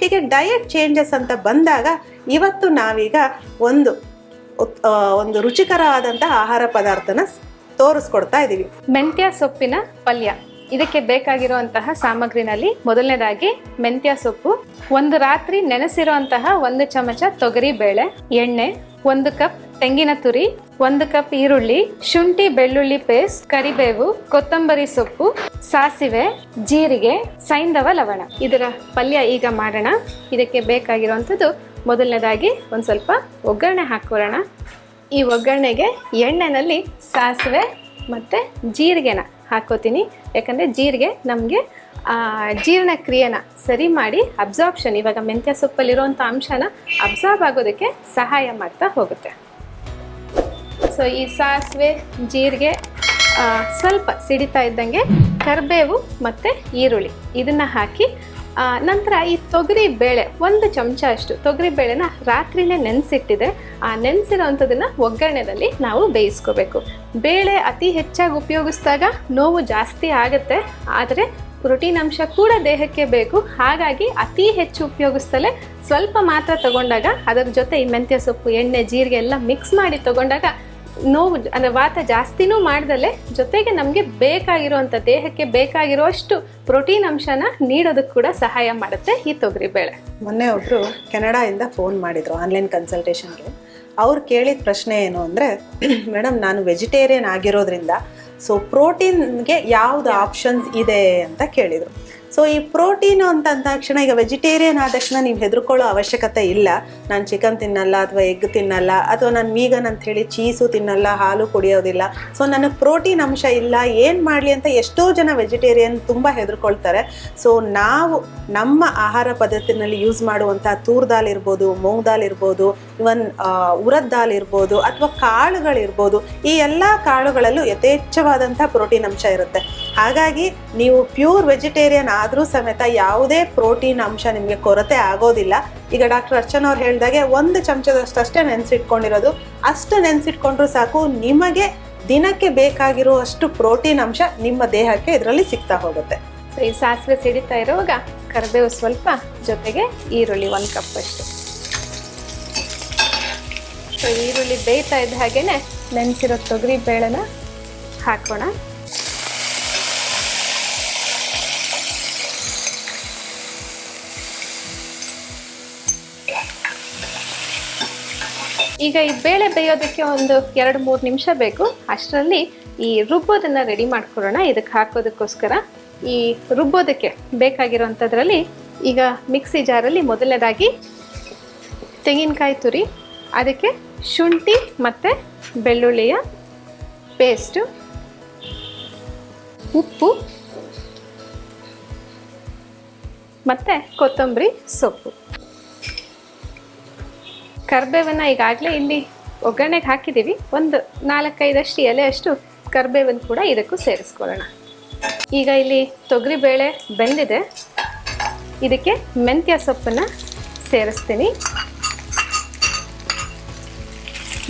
ಒಟ್ಟಿಗೆ diet changes ಅಂತ ಬಂದಾಗ ಇವತ್ತು ನಾವೀಗ ಒಂದು ರುಚಿಕರವಾದಂತಹ ಆಹಾರ ಪದಾರ್ಥನ ತೋರಿಸ್ಕೊಡ್ತಾ ಇದ್ದೀವಿ. ಮೆಂತ್ಯ ಸೊಪ್ಪಿನ ಪಲ್ಯ. ಇದಕ್ಕೆ ಬೇಕಾಗಿರುವಂತಹ ಸಾಮಗ್ರಿನಲ್ಲಿ ಮೊದಲನೇದಾಗಿ ಮೆಂತ್ಯ ಸೊಪ್ಪು, 1 ರಾತ್ರಿ ನೆನೆಸಿರುವಂತಹ 1 ಚಮಚ ತೊಗರಿ ಬೇಳೆ, ಎಣ್ಣೆ, 1 ಕಪ್ ತೆಂಗಿನ ತುರಿ, 1 ಕಪ್ ಈರುಳ್ಳಿ, ಶುಂಠಿ ಬೆಳ್ಳುಳ್ಳಿ ಪೇಸ್ಟ್, ಕರಿಬೇವು, ಕೊತ್ತಂಬರಿ ಸೊಪ್ಪು, ಸಾಸಿವೆ, ಜೀರಿಗೆ, ಸೈಂಧವ ಲವಣ. ಇದರ ಪಲ್ಯ ಈಗ ಮಾಡೋಣ. ಇದಕ್ಕೆ ಬೇಕಾಗಿರುವಂಥದ್ದು ಮೊದಲನೇದಾಗಿ ಒಂದು ಸ್ವಲ್ಪ ಒಗ್ಗರಣೆ ಹಾಕೊಳ್ಳೋಣ. ಈ ಒಗ್ಗರಣೆಗೆ ಎಣ್ಣೆನಲ್ಲಿ ಸಾಸಿವೆ ಮತ್ತು ಜೀರಿಗೆನ ಹಾಕೋತೀನಿ. ಯಾಕಂದರೆ ಜೀರಿಗೆ ನಮಗೆ ಜೀರ್ಣಕ್ರಿಯೆನ ಸರಿ ಮಾಡಿ ಅಬ್ಸಾರ್ಪ್ಷನ್, ಇವಾಗ ಮೆಂತ್ಯ ಸೊಪ್ಪಲ್ಲಿರುವಂಥ ಅಂಶನ ಅಬ್ಸಾರ್ಬ್ ಆಗೋದಕ್ಕೆ ಸಹಾಯ ಮಾಡ್ತಾ ಹೋಗುತ್ತೆ. ಸೊ ಈ ಸಾಸಿವೆ ಜೀರಿಗೆ ಸ್ವಲ್ಪ ಸಿಡಿತಾ ಇದ್ದಂಗೆ ಕರಿಬೇವು ಮತ್ತು ಈರುಳ್ಳಿ ಇದನ್ನು ಹಾಕಿ ನಂತರ ಈ ತೊಗರಿ ಬೇಳೆ 1 ಚಮಚ ಅಷ್ಟು ತೊಗರಿ ಬೇಳೆನ ರಾತ್ರಿನೇ ನೆನೆಸಿಟ್ಟಿದೆ. ಆ ನೆನೆಸಿರೋವಂಥದ್ದನ್ನು ಒಗ್ಗರಣೆಯಲ್ಲಿ ನಾವು ಬೇಯಿಸ್ಕೋಬೇಕು. ಬೇಳೆ ಅತಿ ಹೆಚ್ಚಾಗಿ ಉಪಯೋಗಿಸಿದಾಗ ನೋವು ಜಾಸ್ತಿ ಆಗುತ್ತೆ, ಆದರೆ ಪ್ರೋಟೀನ್ ಅಂಶ ಕೂಡ ದೇಹಕ್ಕೆ ಬೇಕು. ಹಾಗಾಗಿ ಅತಿ ಹೆಚ್ಚು ಉಪಯೋಗಿಸ್ತಲೇ ಸ್ವಲ್ಪ ಮಾತ್ರ ತಗೊಂಡಾಗ ಅದರ ಜೊತೆ ಈ ಮೆಂತ್ಯ ಸೊಪ್ಪು, ಎಣ್ಣೆ, ಜೀರಿಗೆ ಎಲ್ಲ ಮಿಕ್ಸ್ ಮಾಡಿ ತಗೊಂಡಾಗ ನೋವು ಅಂದರೆ ವಾತ ಜಾಸ್ತಿನೂ ಮಾಡ್ದಲೆ ಜೊತೆಗೆ ನಮಗೆ ಬೇಕಾಗಿರುವಂಥ ದೇಹಕ್ಕೆ ಬೇಕಾಗಿರುವಷ್ಟು ಪ್ರೋಟೀನ್ ಅಂಶನ ನೀಡೋದಕ್ಕೆ ಕೂಡ ಸಹಾಯ ಮಾಡುತ್ತೆ ಈ ತೊಗರಿಬೇಳೆ. ಮೊನ್ನೆ ಒಬ್ಬರು ಕೆನಡಾಯಿಂದ ಫೋನ್ ಮಾಡಿದರು ಆನ್ಲೈನ್ ಕನ್ಸಲ್ಟೇಷನ್ಗೆ. ಅವ್ರು ಕೇಳಿದ ಪ್ರಶ್ನೆ ಏನು ಅಂದರೆ, ಮೇಡಮ್ ನಾನು ವೆಜಿಟೇರಿಯನ್ ಆಗಿರೋದ್ರಿಂದ ಸೊ ಪ್ರೋಟೀನ್ಗೆ ಯಾವುದು ಆಪ್ಷನ್ಸ್ ಇದೆ ಅಂತ ಕೇಳಿದರು. ಸೊ ಈ ಪ್ರೋಟೀನು ಅಂತ ಅಂದ ತಕ್ಷಣ, ಈಗ ವೆಜಿಟೇರಿಯನ್ ಆದ ತಕ್ಷಣ ನೀವು ಹೆದರ್ಕೊಳ್ಳೋ ಅವಶ್ಯಕತೆ ಇಲ್ಲ. ನಾನು ಚಿಕನ್ ತಿನ್ನಲ್ಲ ಅಥವಾ ಎಗ್ ತಿನ್ನಲ್ಲ ಅಥವಾ ನಾನು ವೀಗನ್ ಅಂತ ಹೇಳಿ ಚೀಸು ತಿನ್ನಲ್ಲ, ಹಾಲು ಕುಡಿಯೋದಿಲ್ಲ, ಸೊ ನನಗೆ ಪ್ರೋಟೀನ್ ಅಂಶ ಇಲ್ಲ, ಏನು ಮಾಡಲಿ ಅಂತ ಎಷ್ಟೋ ಜನ ವೆಜಿಟೇರಿಯನ್ ತುಂಬ ಹೆದರ್ಕೊಳ್ತಾರೆ. ಸೊ ನಾವು ನಮ್ಮ ಆಹಾರ ಪದ್ಧತಿನಲ್ಲಿ ಯೂಸ್ ಮಾಡುವಂಥ ತೂರ್ ದಾಲ್ ಇರ್ಬೋದು, ಮೂಂಗ್ ದಾಲ್ ಇರ್ಬೋದು, ಇವನ್ ಉರದ್ ದಾಲ್ ಇರ್ಬೋದು ಅಥವಾ ಕಾಳುಗಳಿರ್ಬೋದು, ಈ ಎಲ್ಲ ಕಾಳುಗಳಲ್ಲೂ ಯಥೇಚ್ಛವಾದಂಥ ಪ್ರೋಟೀನ್ ಅಂಶ ಇರುತ್ತೆ. ಹಾಗಾಗಿ ನೀವು ಪ್ಯೂರ್ ವೆಜಿಟೇರಿಯನ್ ಆದರೂ ಸಮೇತ ಯಾವುದೇ ಪ್ರೋಟೀನ್ ಅಂಶ ನಿಮಗೆ ಕೊರತೆ ಆಗೋದಿಲ್ಲ. ಈಗ ಡಾಕ್ಟರ್ ಅರ್ಚನಾ ಅವ್ರು ಹೇಳಿದಾಗೆ 1 ಚಮಚದಷ್ಟೇ ನೆನೆಸಿಟ್ಕೊಂಡಿರೋದು, ಅಷ್ಟು ನೆನೆಸಿಟ್ಕೊಂಡ್ರೂ ಸಾಕು, ನಿಮಗೆ ದಿನಕ್ಕೆ ಬೇಕಾಗಿರುವಷ್ಟು ಪ್ರೋಟೀನ್ ಅಂಶ ನಿಮ್ಮ ದೇಹಕ್ಕೆ ಇದರಲ್ಲಿ ಸಿಗ್ತಾ ಹೋಗುತ್ತೆ. ಸೊ ಈ ಸಾಸಿವೆ ಸಿಡಿತಾ ಇರುವಾಗ ಕರಿಬೇವು ಸ್ವಲ್ಪ, ಜೊತೆಗೆ ಈರುಳ್ಳಿ 1 ಕಪ್ ಅಷ್ಟು. ಸೊ ಈರುಳ್ಳಿ ಬೇಯ್ತಾ ಇದ್ದ ಹಾಗೇನೆ ನೆನೆಸಿರೋ ತೊಗರಿ ಬೇಳೆನ ಹಾಕೋಣ. ಈಗ ಈ ಬೇಳೆ ಬೇಯೋದಕ್ಕೆ ಒಂದು 2-3 ನಿಮಿಷ ಬೇಕು. ಅಷ್ಟರಲ್ಲಿ ಈ ರುಬ್ಬೋದನ್ನು ರೆಡಿ ಮಾಡ್ಕೊಳ್ಳೋಣ. ಇದಕ್ಕೆ ಹಾಕೋದಕ್ಕೋಸ್ಕರ ಈ ರುಬ್ಬೋದಕ್ಕೆ ಬೇಕಾಗಿರೋವಂಥದ್ರಲ್ಲಿ ಈಗ ಮಿಕ್ಸಿ ಜಾರಲ್ಲಿ ಮೊದಲನೇದಾಗಿ ತೆಂಗಿನಕಾಯಿ ತುರಿ, ಅದಕ್ಕೆ ಶುಂಠಿ ಮತ್ತು ಬೆಳ್ಳುಳ್ಳಿಯ ಪೇಸ್ಟು, ಉಪ್ಪು ಮತ್ತು ಕೊತ್ತಂಬರಿ ಸೊಪ್ಪು, ಕರಿಬೇವನ್ನು ಈಗಾಗಲೇ ಇಲ್ಲಿ ಒಗ್ಗರಣೆಗೆ ಹಾಕಿದ್ದೀವಿ. ಒಂದು 4-5 ಎಲೆ ಅಷ್ಟು ಕರಿಬೇವನ್ನು ಕೂಡ ಇದಕ್ಕೂ ಸೇರಿಸ್ಕೊಳ್ಳೋಣ. ಈಗ ಇಲ್ಲಿ ತೊಗರಿ ಬೇಳೆ ಬೆಂದಿದೆ, ಇದಕ್ಕೆ ಮೆಂತ್ಯ ಸೊಪ್ಪನ್ನು ಸೇರಿಸ್ತೀನಿ.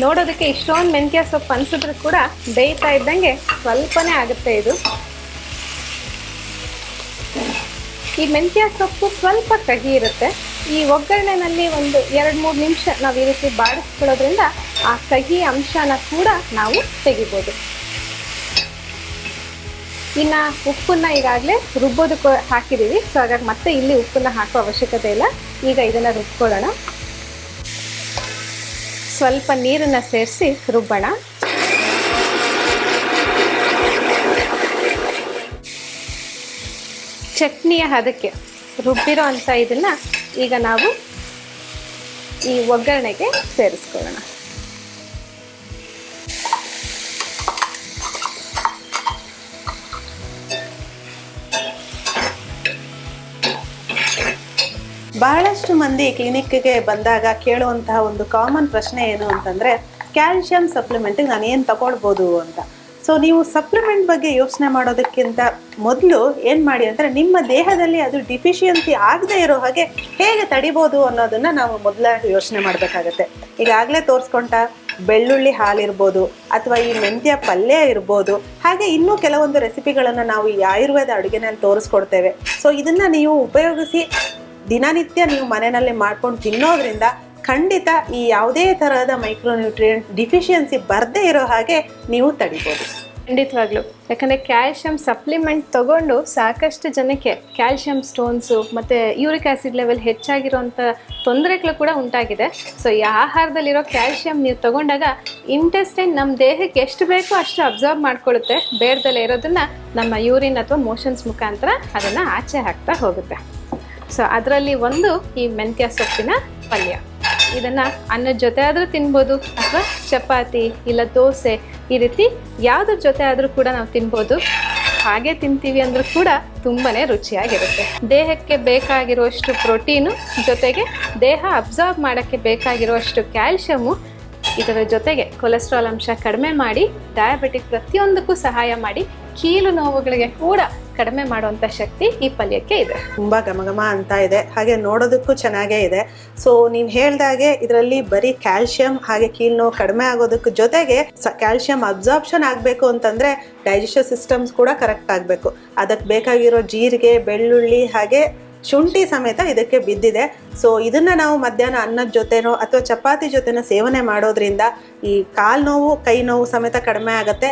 ನೋಡೋದಕ್ಕೆ ಇಷ್ಟೊಂದು ಮೆಂತ್ಯ ಸೊಪ್ಪು ಅನಿಸಿದ್ರು ಕೂಡ ಬೇಯ್ತಾ ಇದ್ದಂಗೆ ಸ್ವಲ್ಪನೇ ಆಗುತ್ತೆ ಇದು. ಈ ಮೆಂತ್ಯ ಸೊಪ್ಪು ಸ್ವಲ್ಪ ಕಹಿ ಇರುತ್ತೆ. ಈ ಒಗ್ಗರಣೆನಲ್ಲಿ ಒಂದು 2-3 ನಿಮಿಷ ನಾವು ಈ ರೀತಿ ಬಾಡಿಸ್ಕೊಳ್ಳೋದ್ರಿಂದ ಆ ಕಹಿ ಅಂಶನ ಕೂಡ ನಾವು ತೆಗಿಬೋದು. ಇನ್ನು ಉಪ್ಪನ್ನು ಈಗಾಗಲೇ ರುಬ್ಬೋದಕ್ಕೆ ಹಾಕಿದ್ದೀವಿ. ಸೊ ಹಾಗಾಗಿ ಮತ್ತೆ ಇಲ್ಲಿ ಉಪ್ಪನ್ನು ಹಾಕೋ ಅವಶ್ಯಕತೆ ಇಲ್ಲ. ಈಗ ಇದನ್ನು ರುಬ್ಕೊಳ್ಳೋಣ. ಸ್ವಲ್ಪ ನೀರನ್ನು ಸೇರಿಸಿ ರುಬ್ಬೋಣ. ಚಟ್ನಿಯ ಹದಕ್ಕೆ ರುಬ್ಬಿರೋ ಅಂಥ ಇದನ್ನು ಈಗ ನಾವು ಈ ಒಗ್ಗರಣೆಗೆ ಸೇರಿಸ್ಕೊಳ್ಳೋಣ. ಬಹಳಷ್ಟು ಮಂದಿ ಕ್ಲಿನಿಕ್ಗೆ ಬಂದಾಗ ಕೇಳುವಂತಹ ಒಂದು ಕಾಮನ್ ಪ್ರಶ್ನೆ ಏನು ಅಂತಂದರೆ, ಕ್ಯಾಲ್ಶಿಯಂ ಸಪ್ಲಿಮೆಂಟಿಗೆ ನಾನು ಏನು ತಗೊಳ್ಬೋದು ಅಂತ. ಸೊ ನೀವು ಸಪ್ಲಿಮೆಂಟ್ ಬಗ್ಗೆ ಯೋಚನೆ ಮಾಡೋದಕ್ಕಿಂತ ಮೊದಲು ಏನು ಮಾಡಿ ಅಂದರೆ, ನಿಮ್ಮ ದೇಹದಲ್ಲಿ ಅದು ಡಿಫಿಷಿಯನ್ಸಿ ಆಗದೆ ಇರೋ ಹಾಗೆ ಹೇಗೆ ತಡಿಬೋದು ಅನ್ನೋದನ್ನು ನಾವು ಮೊದಲಾಗಿ ಯೋಚನೆ ಮಾಡಬೇಕಾಗತ್ತೆ. ಈಗಾಗಲೇ ತೋರಿಸ್ಕೊಂಡ ಬೆಳ್ಳುಳ್ಳಿ ಹಾಲಿರ್ಬೋದು ಅಥವಾ ಈ ಮೆಂತ್ಯ ಪಲ್ಯ ಇರ್ಬೋದು, ಹಾಗೆ ಇನ್ನೂ ಕೆಲವೊಂದು ರೆಸಿಪಿಗಳನ್ನು ನಾವು ಈ ಆಯುರ್ವೇದ ಅಡುಗೆನಲ್ಲಿ ತೋರಿಸ್ಕೊಡ್ತೇವೆ. ಸೊ ಇದನ್ನು ನೀವು ಉಪಯೋಗಿಸಿ ದಿನನಿತ್ಯ ನೀವು ಮನೆಯಲ್ಲೇ ಮಾಡ್ಕೊಂಡು ತಿನ್ನೋದ್ರಿಂದ ಖಂಡಿತ ಈ ಯಾವುದೇ ತರಹದ ಮೈಕ್ರೋನ್ಯೂಟ್ರಿಯೆಂಟ್ ಡಿಫಿಷಿಯನ್ಸಿ ಬರದೇ ಇರೋ ಹಾಗೆ ನೀವು ತಡಿಬೋದು. ಖಂಡಿತವಾಗ್ಲು. ಯಾಕಂದರೆ ಕ್ಯಾಲ್ಶಿಯಂ ಸಪ್ಲಿಮೆಂಟ್ ತಗೊಂಡು ಸಾಕಷ್ಟು ಜನಕ್ಕೆ ಕ್ಯಾಲ್ಶಿಯಂ ಸ್ಟೋನ್ಸು ಮತ್ತು ಯೂರಿಕ್ ಆ್ಯಸಿಡ್ ಲೆವೆಲ್ ಹೆಚ್ಚಾಗಿರೋಂಥ ತೊಂದರೆಗಳು ಕೂಡ ಉಂಟಾಗಿದೆ. ಸೊ ಈ ಆಹಾರದಲ್ಲಿರೋ ಕ್ಯಾಲ್ಶಿಯಂ ನೀವು ತಗೊಂಡಾಗ ಇಂಟೆಸ್ಟೈನ್ ನಮ್ಮ ದೇಹಕ್ಕೆ ಎಷ್ಟು ಬೇಕೋ ಅಷ್ಟು ಅಬ್ಸರ್ವ್ ಮಾಡ್ಕೊಳ್ಳುತ್ತೆ. ಬೇಡದಲ್ಲೇ ಇರೋದನ್ನು ನಮ್ಮ ಯೂರಿನ್ ಅಥವಾ ಮೋಷನ್ಸ್ ಮುಖಾಂತರ ಅದನ್ನು ಆಚೆ ಹಾಕ್ತಾ ಹೋಗುತ್ತೆ. ಸೊ ಅದರಲ್ಲಿ ಒಂದು ಈ ಮೆಂತ್ಯ ಸೊಪ್ಪಿನ ಪಲ್ಯ. ಇದನ್ನು ಅನ್ನದ ಜೊತೆ ಆದರೂ ತಿನ್ಬೋದು, ಅಥವಾ ಚಪಾತಿ ಇಲ್ಲ ದೋಸೆ ಈ ರೀತಿ ಯಾವುದ್ರ ಜೊತೆ ಆದರೂ ಕೂಡ ನಾವು ತಿನ್ಬೋದು. ಹಾಗೆ ತಿಂತೀವಿ ಅಂದರೂ ಕೂಡ ತುಂಬಾ ರುಚಿಯಾಗಿರುತ್ತೆ. ದೇಹಕ್ಕೆ ಬೇಕಾಗಿರುವಷ್ಟು ಪ್ರೋಟೀನು ಜೊತೆಗೆ ದೇಹ ಅಬ್ಸಾರ್ಬ್ ಮಾಡೋಕ್ಕೆ ಬೇಕಾಗಿರುವಷ್ಟು ಕ್ಯಾಲ್ಶಿಯಮು, ಇದರ ಜೊತೆಗೆ ಕೊಲೆಸ್ಟ್ರಾಲ್ ಅಂಶ ಕಡಿಮೆ ಮಾಡಿ ಡಯಾಬಿಟಿಕ್ ಪ್ರತಿಯೊಂದಕ್ಕೂ ಸಹಾಯ ಮಾಡಿ ಕೀಲು ನೋವುಗಳಿಗೆ ಕೂಡ ಕಡಿಮೆ ಮಾಡುವಂಥ ಶಕ್ತಿ ಈ ಪಲ್ಯಕ್ಕೆ ಇದೆ. ತುಂಬ ಘಮಘಮ ಅಂತ ಇದೆ, ಹಾಗೆ ನೋಡೋದಕ್ಕೂ ಚೆನ್ನಾಗೇ ಇದೆ. ಸೊ ನೀವು ಹೇಳ್ದಾಗೆ ಇದರಲ್ಲಿ ಬರೀ ಕ್ಯಾಲ್ಶಿಯಂ ಹಾಗೆ ಕೀಲು ನೋವು ಕಡಿಮೆ ಆಗೋದಕ್ಕೆ ಜೊತೆಗೆ ಕ್ಯಾಲ್ಶಿಯಂ ಅಬ್ಸಾರ್ಪ್ಷನ್ ಆಗಬೇಕು ಅಂತಂದರೆ ಡೈಜೆಸ್ಟಿವ್ ಸಿಸ್ಟಮ್ಸ್ ಕೂಡ ಕರೆಕ್ಟ್ ಆಗಬೇಕು. ಅದಕ್ಕೆ ಬೇಕಾಗಿರೋ ಜೀರಿಗೆ, ಬೆಳ್ಳುಳ್ಳಿ ಹಾಗೆ ಶುಂಠಿ ಸಮೇತ ಇದಕ್ಕೆ ಬಿದ್ದಿದೆ. ಸೊ ಇದನ್ನು ನಾವು ಮಧ್ಯಾಹ್ನ ಅನ್ನದ ಜೊತೆನೋ ಅಥವಾ ಚಪಾತಿ ಜೊತೆನೋ ಸೇವನೆ ಮಾಡೋದ್ರಿಂದ ಈ ಕಾಲು ನೋವು, ಕೈ ನೋವು ಸಮೇತ ಕಡಿಮೆ ಆಗುತ್ತೆ.